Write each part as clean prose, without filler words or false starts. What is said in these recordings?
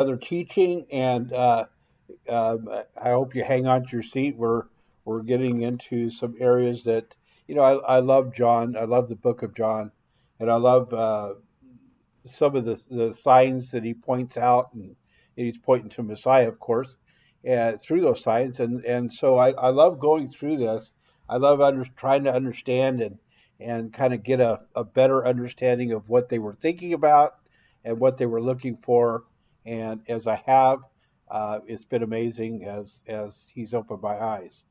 Other teaching, and I hope you hang on to your seat. We're getting into some areas that I love John. I love the book of John, and I love some of the signs that he points out, and he's pointing to Messiah, of course, through those signs, and so I love going through this. I love trying to understand and kind of get a better understanding of what they were thinking about and what they were looking for. And as I have, it's been amazing as he's opened my eyes.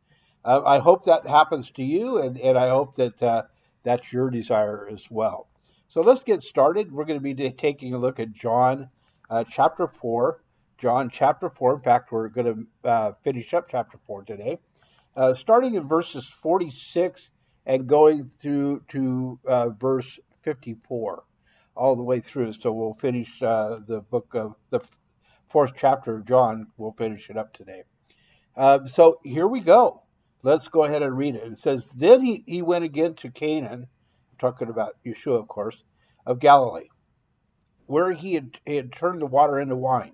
I hope that happens to you, and I hope that that's your desire as well. So let's get started. We're going to be taking a look at John chapter 4. John chapter 4. In fact, we're going to finish up chapter 4 today, starting in verses 46 and going through to verse 54, all the way through. So we'll finish the book of the fourth chapter of John. We'll finish it up today. So here we go. Let's go ahead and read it. It says, Then he went again to Canaan, talking about Yeshua, of course, of Galilee, where he had turned the water into wine.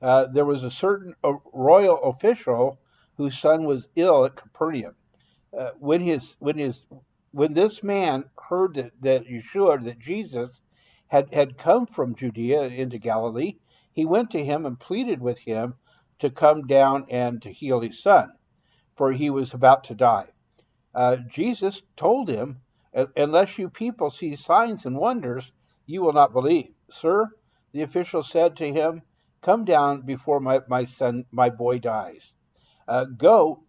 There was a certain royal official whose son was ill at Capernaum. When this man heard that Yeshua, that Jesus had come from Judea into Galilee, he went to him and pleaded with him to come down and to heal his son, for he was about to die. Jesus told him, Unless you people see signs and wonders, you will not believe. Sir, the official said to him, Come down before my boy dies. Go,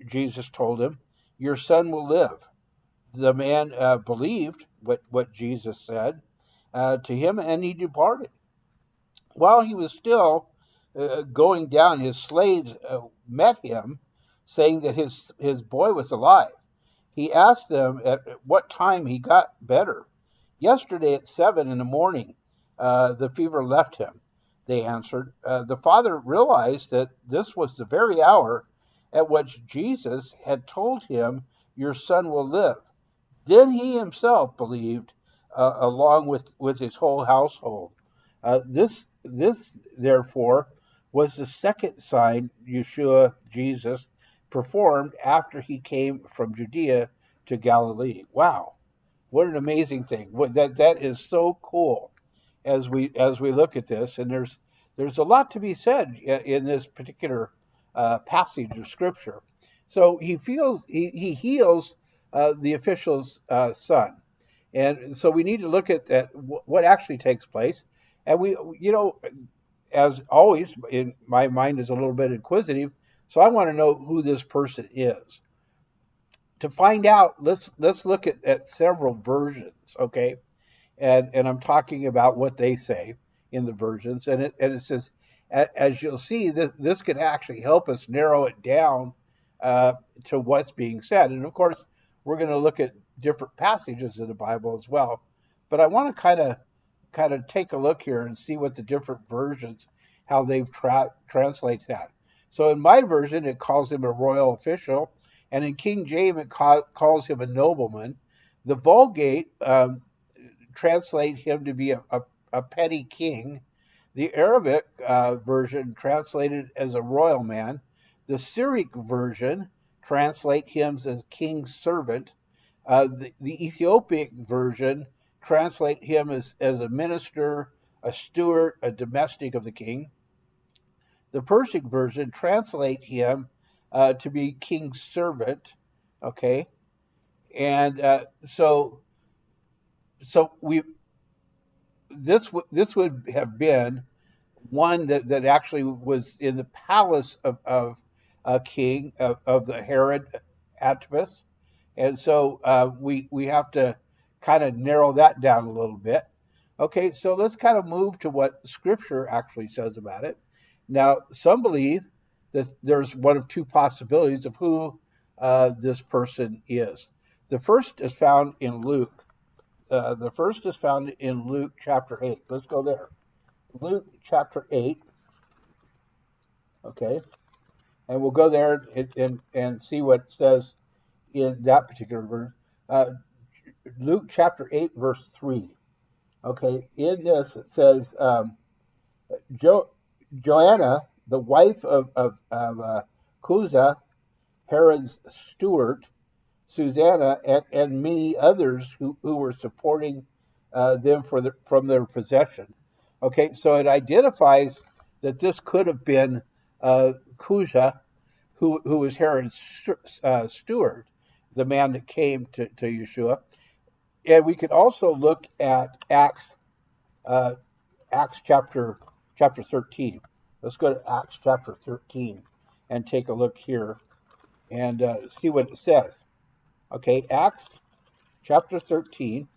Jesus told him, your son will live. The man believed what Jesus said to him, and he departed. While he was still going down, his slaves met him, saying that his boy was alive. He asked them at what time he got better. Yesterday at 7 in the morning, the fever left him, they answered. The father realized that this was the very hour at which Jesus had told him, Your son will live. Then he himself believed, along with his whole household. This, therefore, was the second sign Yeshua, Jesus, performed after he came from Judea to Galilee. Wow, what an amazing thing! That is so cool as we look at this, and there's a lot to be said in this particular passage of scripture. So he heals the official's son, and so we need to look at what actually takes place. And as always, in my mind is a little bit inquisitive, so I want to know who this person is. To find out, let's look at several versions, okay? And I'm talking about what they say in the versions, and it says, as you'll see, this can actually help us narrow it down to what's being said. And of course, we're going to look at different passages of the Bible as well. But I want to kind of take a look here and see what the different versions, how they've translated that. So in my version, it calls him a royal official, and in King James, it calls him a nobleman. The Vulgate translate him to be a petty king. The Arabic version translated as a royal man. The Syriac version translate him as king's servant. The Ethiopic version translate him as a minister, a steward, a domestic of the king. The Persian version translate him to be king's servant. Okay, and so we this would have been one that actually was in the palace of a king of the Herod Antipas, and so we have to kind of narrow that down a little bit. Okay, so let's kind of move to what Scripture actually says about it. Now, some believe that there's one of two possibilities of who this person is. The first is found in Luke. The first is found in Luke chapter 8. Let's go there. Luke chapter 8. Okay, and we'll go there and see what it says in that particular verse. Luke chapter 8, verse 3. Okay, in this it says, Joanna, the wife of Cusa, Herod's steward, Susanna, and many others who were supporting them from their possession. Okay, so it identifies that this could have been Cusa, who was Herod's steward, the man that came to Yeshua. And we could also look at uh, Acts chapter 13. Let's go to Acts chapter 13 and take a look here and see what it says. Okay, Acts chapter 13.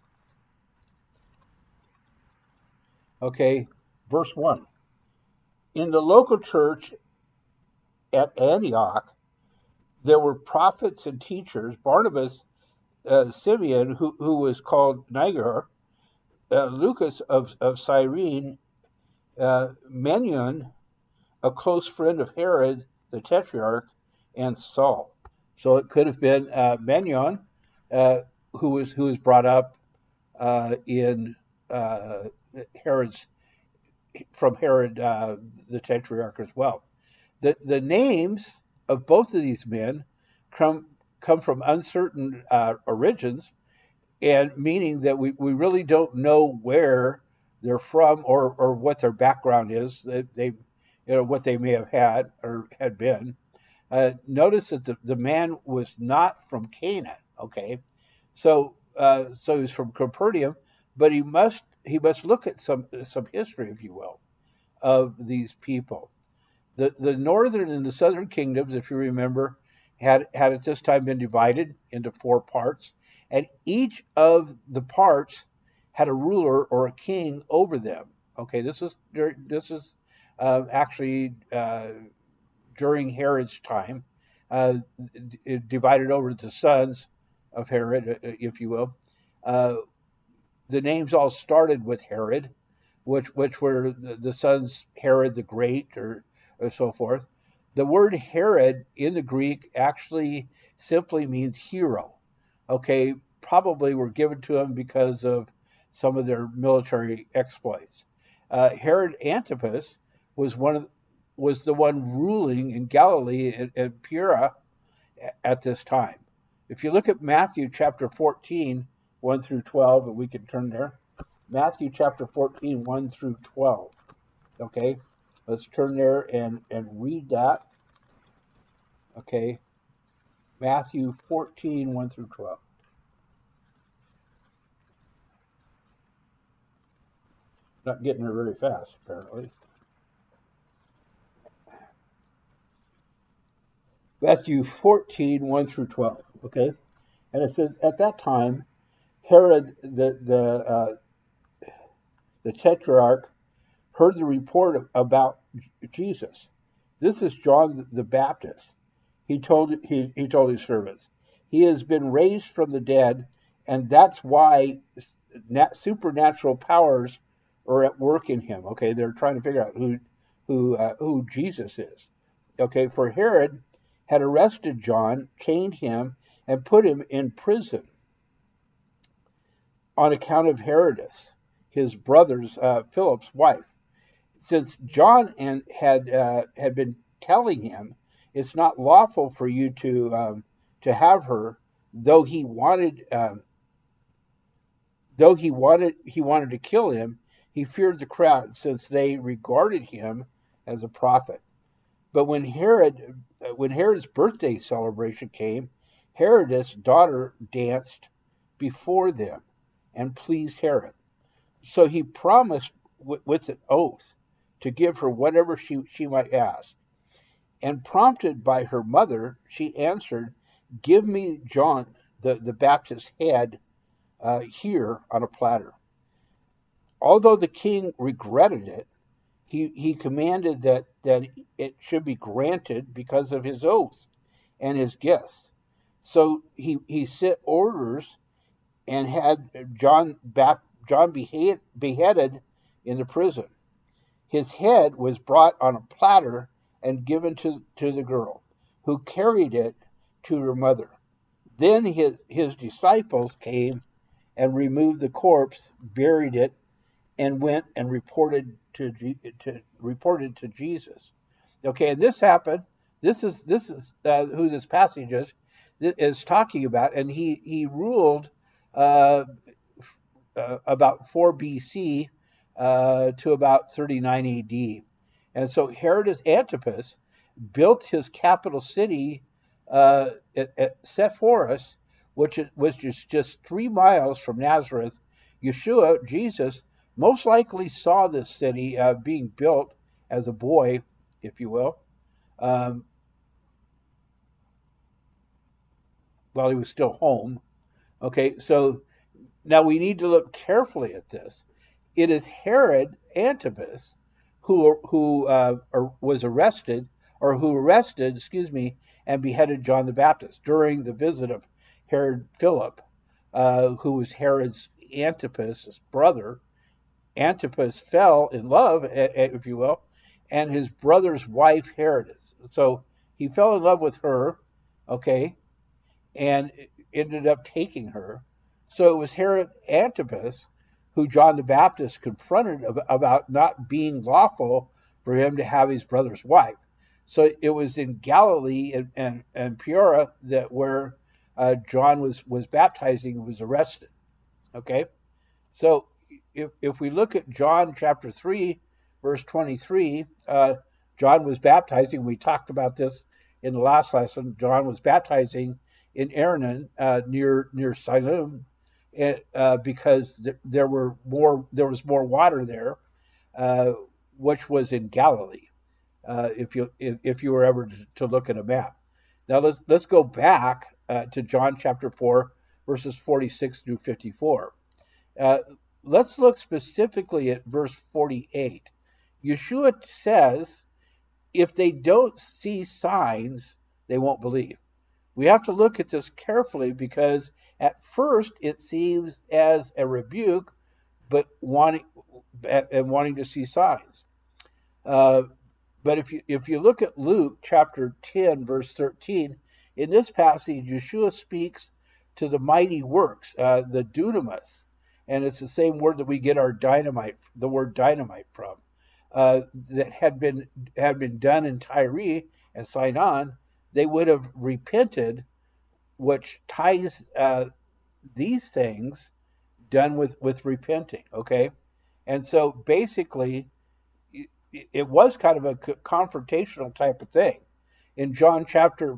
Okay, verse 1. In the local church at Antioch, there were prophets and teachers. Barnabas, Simeon, who was called Niger, Lucas of Cyrene, Manaen, a close friend of Herod the Tetrarch, and Saul. So it could have been Manaen, who was brought up in Herod's from Herod the Tetrarch as well. The names of both of these men come from uncertain origins, and meaning that we really don't know where they're from or what their background is. They what they may have had or had been. Notice that the man was not from Canaan. Okay, so he's from Capernaum, but he must look at some history, if you will, of these people. The northern and the southern kingdoms, if you remember, had at this time been divided into four parts, and each of the parts had a ruler or a king over them. Okay, this is actually during Herod's time, it divided over the sons of Herod, if you will. Uh, the names all started with Herod, which were the sons Herod the Great or so forth. The word Herod in the Greek actually simply means hero. Okay, probably were given to him because of some of their military exploits. Herod Antipas was was the one ruling in Galilee and Pura at this time. If you look at Matthew chapter 14, 1 through 12, and we can turn there. Matthew chapter 14, 1 through 12. Okay, let's turn there and read that. Okay, Matthew 14, 1 through 12. Not getting there very fast, apparently. Matthew 14, 1 through 12. Okay, and it says, at that time, Herod the Tetrarch heard the report about Jesus. This is John the Baptist. He told his servants, he has been raised from the dead, and that's why supernatural powers are at work in him. Okay, they're trying to figure out who Jesus is. Okay, for Herod had arrested John, chained him, and put him in prison on account of Herodias, his brother's Philip's wife. Since John had been telling him, it's not lawful for you to have her, though he wanted to kill him. He feared the crowd, since they regarded him as a prophet. But when Herod's birthday celebration came, Herodias' daughter danced before them and pleased Herod. So he promised with an oath to give her whatever she might ask. And prompted by her mother, she answered, give me John the Baptist's head here on a platter. Although the king regretted it, he commanded that it should be granted because of his oath and his guests. So he sent orders and had John beheaded in the prison. His head was brought on a platter and given to the girl, who carried it to her mother. Then his disciples came and removed the corpse, buried it, and went and reported to reported to Jesus. Okay, and this happened. This is who this passage is talking about, and he ruled uh, about 4 BC to about 39 AD. And so Herod Antipas built his capital city at Sepphoris, which was just 3 miles from Nazareth. Yeshua, Jesus, most likely saw this city being built as a boy, if you will, um, while he was still home. Okay, so now we need to look carefully at this. It is Herod Antipas who was arrested, or who arrested, excuse me, and beheaded John the Baptist during the visit of Herod Philip, who was Herod's Antipas' brother. Antipas fell in love, if you will, and his brother's wife Herodes. So he fell in love with her, okay, and ended up taking her. So it was Herod Antipas who John the Baptist confronted about not being lawful for him to have his brother's wife. So it was in Galilee and Peoria that where John was baptizing, was arrested. Okay, so if we look at John chapter 3, verse 23, John was baptizing. We talked about this in the last lesson. John was baptizing in Arnon near Siloam, because there was more water there, uh, which was in Galilee. If you were ever to look at a map. Now let's go back to John chapter 4, verses 46 through 54. Uh, let's look specifically at verse 48. Yeshua says, if they don't see signs, they won't believe. We have to look at this carefully, because at first it seems as a rebuke, but wanting to see signs. Uh, but if you look at Luke chapter 10, verse 13, in this passage, Yeshua speaks to the mighty works, the dunamis, and it's the same word that we get the word dynamite from, that had been done in Tyre and Sidon. They would have repented, which ties these things done with repenting. Okay, and so basically, it was kind of a confrontational type of thing. In John chapter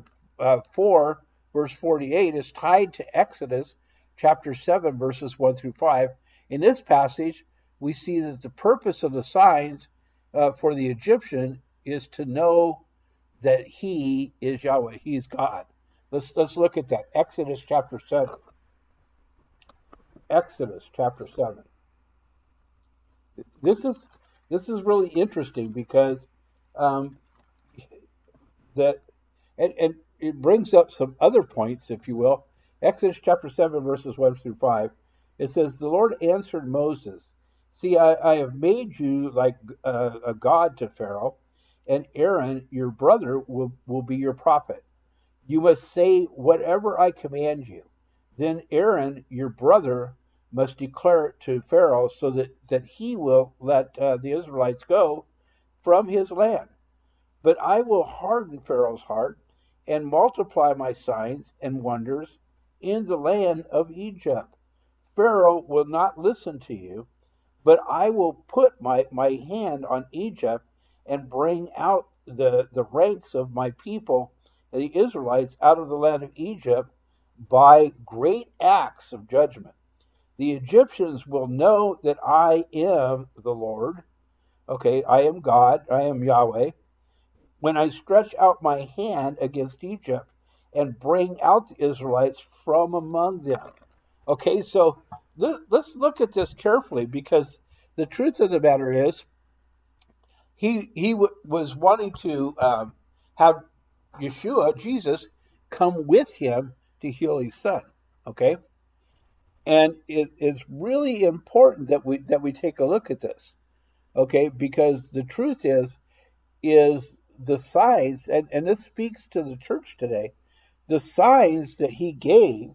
4, verse 48, is tied to Exodus chapter 7, verses 1 through 5. In this passage, we see that the purpose of the signs for the Egyptian is to know that he is Yahweh, he is God. Let's look at that. Exodus chapter 7. Exodus chapter 7. This is really interesting, because um, that and it brings up some other points, if you will. Exodus chapter 7, verses 1 through 5. It says, the Lord answered Moses, see, I have made you like a god to Pharaoh, and Aaron, your brother, will be your prophet. You must say whatever I command you. Then Aaron, your brother, must declare it to Pharaoh, so that he will let the Israelites go from his land. But I will harden Pharaoh's heart and multiply my signs and wonders in the land of Egypt. Pharaoh will not listen to you, but I will put my hand on Egypt and bring out the ranks of my people, the Israelites, out of the land of Egypt by great acts of judgment. The Egyptians will know that I am the Lord. Okay, I am God, I am Yahweh, when I stretch out my hand against Egypt and bring out the Israelites from among them. Okay, so let's look at this carefully, because the truth of the matter is, he was wanting to have Yeshua, Jesus, come with him to heal his son. Okay, and it's really important that we take a look at this. Okay, because the truth is the signs, and this speaks to the church today, the signs that he gave,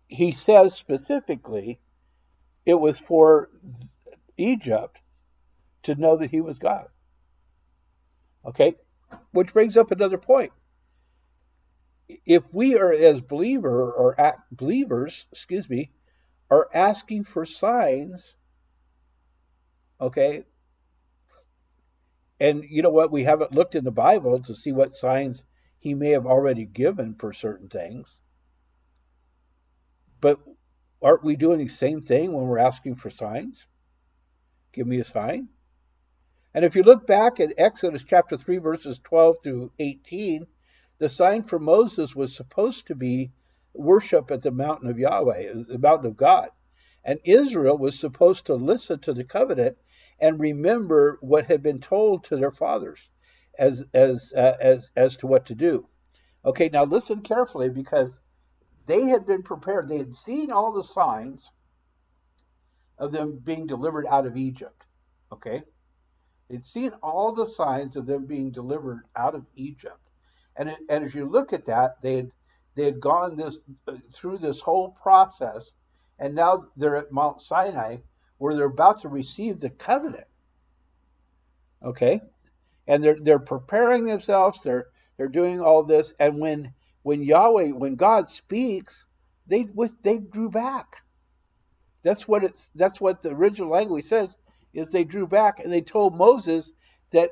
he says specifically it was for Egypt, to know that he was God. Okay? Which brings up another point. If we are as believers, are asking for signs, okay, and you know what, we haven't looked in the Bible to see what signs he may have already given for certain things, but aren't we doing the same thing when we're asking for signs? Give me a sign. And if you look back at Exodus chapter 3, verses 12 through 18, the sign for Moses was supposed to be worship at the mountain of Yahweh, the mountain of God. And Israel was supposed to listen to the covenant and remember what had been told to their fathers as to what to do. Okay, now listen carefully, because they had been prepared. They had seen all the signs of them being delivered out of Egypt. Okay? They'd seen all the signs of them being delivered out of Egypt. And as you look at that, they had gone through this whole process, and now they're at Mount Sinai, where they're about to receive the covenant. Okay? And they're preparing themselves, they're doing all this, and when God speaks, they drew back. That's what the original language says, is they drew back, and they told Moses that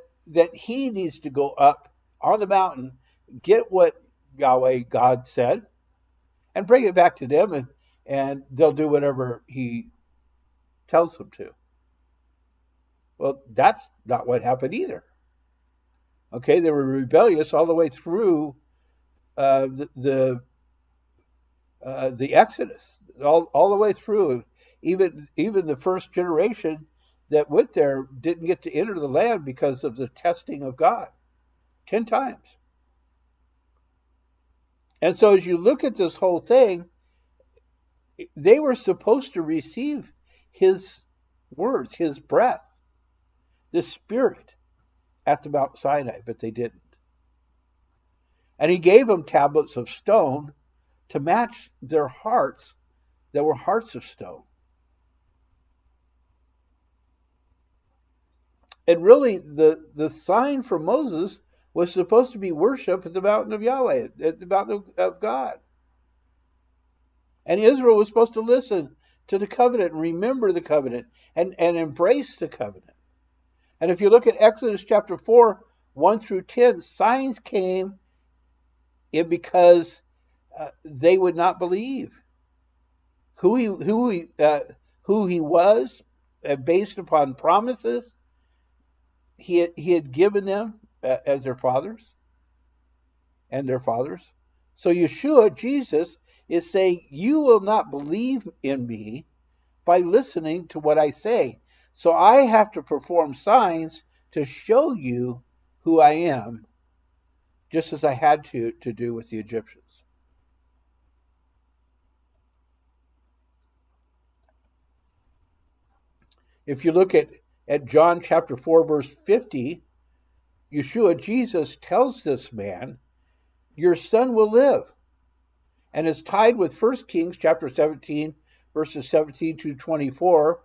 he needs to go up on the mountain, get what Yahweh God said, and bring it back to them, and they'll do whatever he tells them to. Well, that's not what happened either. Okay, they were rebellious all the way through the Exodus, all the way through. Even the first generation that went there didn't get to enter the land because of the testing of God 10 times. And so as you look at this whole thing, they were supposed to receive his words, his breath, the Spirit at the Mount Sinai, but they didn't. And he gave them tablets of stone to match their hearts that were hearts of stone. And really, the sign for Moses was supposed to be worship at the mountain of Yahweh, at the mountain of God. And Israel was supposed to listen to the covenant and remember the covenant and embrace the covenant. And if you look at Exodus chapter 4, 1 through 10, signs came in because they would not believe who he was, based upon promises he had given them as their fathers and their fathers. So Yeshua, Jesus, is saying, you will not believe in me by listening to what I say. So I have to perform signs to show you who I am, just as I had to do with the Egyptians. If you look at John chapter 4, verse 50, Yeshua, Jesus, tells this man, your son will live. And it's tied with 1 Kings chapter 17, verses 17 to 24.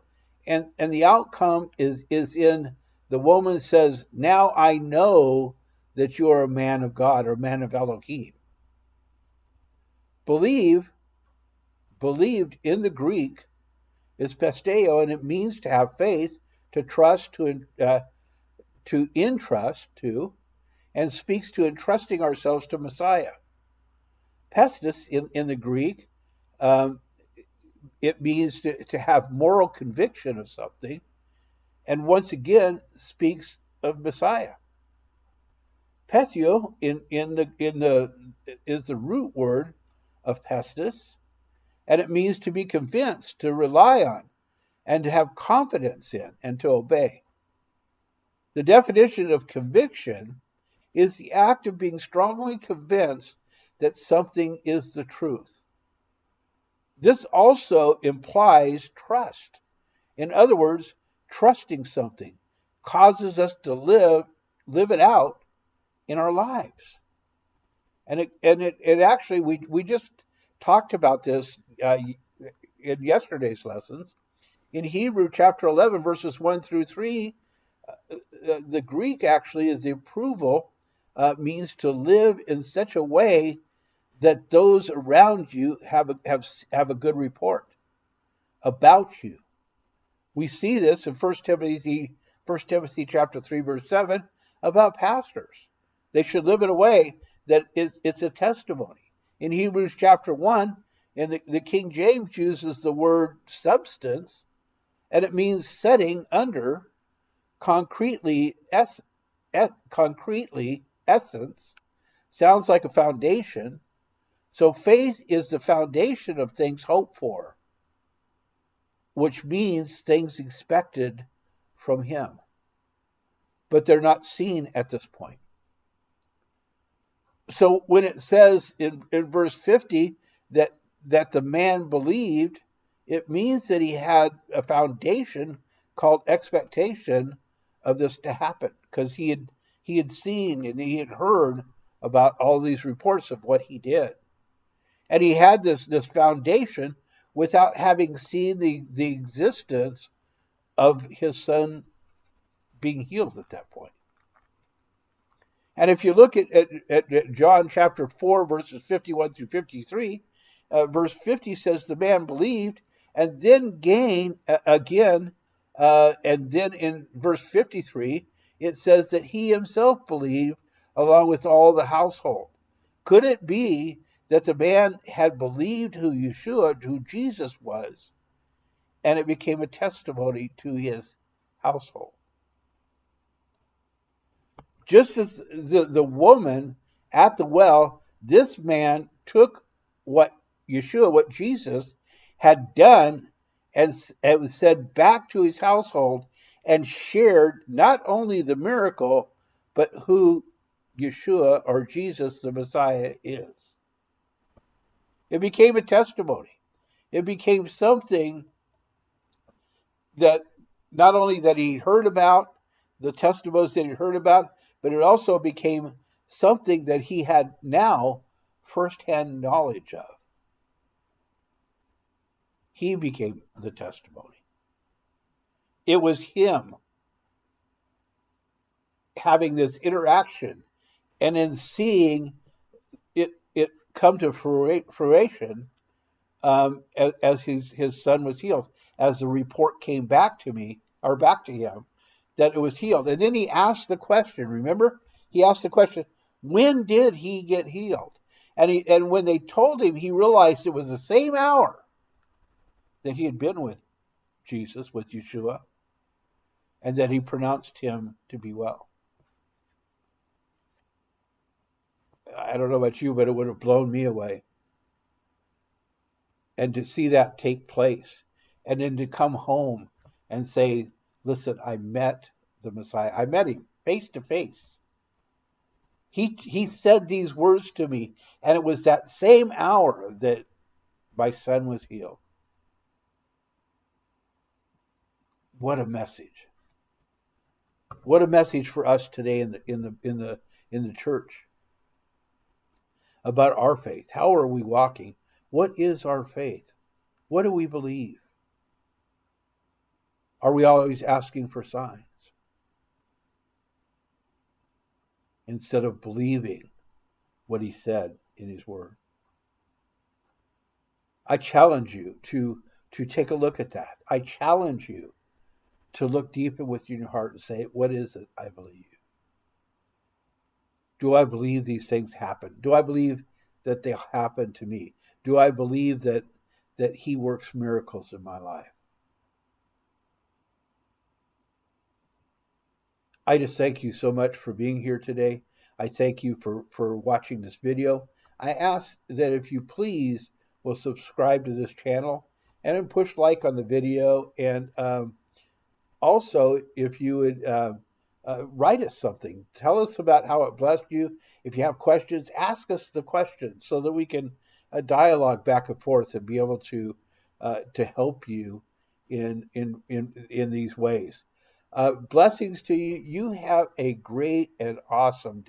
And the outcome is in the woman says, now I know that you are a man of God, or a man of Elohim. Believed in the Greek is pisteo, and it means to have faith, to trust, to entrust to, and speaks to entrusting ourselves to Messiah. Pistis in the Greek, it means to have moral conviction of something, and once again speaks of Messiah. Pethio is the root word of pistis, and it means to be convinced, to rely on, and to have confidence in, and to obey. The definition of conviction is the act of being strongly convinced that something is the truth. This also implies trust. In other words, trusting something causes us to live it out in our lives. And it actually, we just talked about this in yesterday's lessons. In Hebrew chapter 11, verses 1 through 3, The Greek actually is the approval, means to live in such a way that those around you have a good report about you. We see this in First Timothy chapter 3 verse 7 about pastors. They should live in a way that it's a testimony. In Hebrews chapter 1, and the King James uses the word substance, and it means setting under concretely essence. Sounds like a foundation. So faith is the foundation of things hoped for, which means things expected from him, but they're not seen at this point. So when it says in verse 50 that the man believed, it means that he had a foundation called expectation of this to happen, because he had seen and he had heard about all these reports of what he did. And he had this foundation without having seen the existence of his son being healed at that point. And if you look at John chapter 4, verses 51 through 53, verse 50 says the man believed, and then and then in verse 53, it says that he himself believed along with all the household. Could it be that the man had believed who Jesus was, and it became a testimony to his household? Just as the woman at the well, this man took what Jesus had done, and it was said back to his household, and shared not only the miracle, but who Yeshua or Jesus the Messiah is. It became a testimony. It became something that not only that he heard about, the testimonies that he heard about, but it also became something that he had now firsthand knowledge of. He became the testimony. It was him having this interaction and then seeing it come to fruition, as his son was healed, as the report came back to him, that it was healed. And then he asked the question, remember? He asked the question, when did he get healed? And when they told him, he realized it was the same hour that he had been with Jesus, with Yeshua, and that he pronounced him to be well. I don't know about you, but it would have blown me away. And to see that take place, and then to come home and say, listen, I met the Messiah. I met him face to face. He said these words to me, and it was that same hour that my son was healed. What a message! What a message for us today in the church about our faith. How are we walking? What is our faith? What do we believe? Are we always asking for signs instead of believing what he said in his word? I challenge you to take a look at that. I challenge you to look deep within your heart and say, what is it I believe? Do I believe these things happen? Do I believe that they'll happen to me? Do I believe that he works miracles in my life? I just thank you so much for being here today. I thank you for watching this video. I ask that if you please will subscribe to this channel and then push like on the video. And also, if you would write us something. Tell us about how it blessed you. If you have questions, ask us the questions so that we can dialogue back and forth and be able to help you in these ways. Blessings to you. You have a great and awesome day.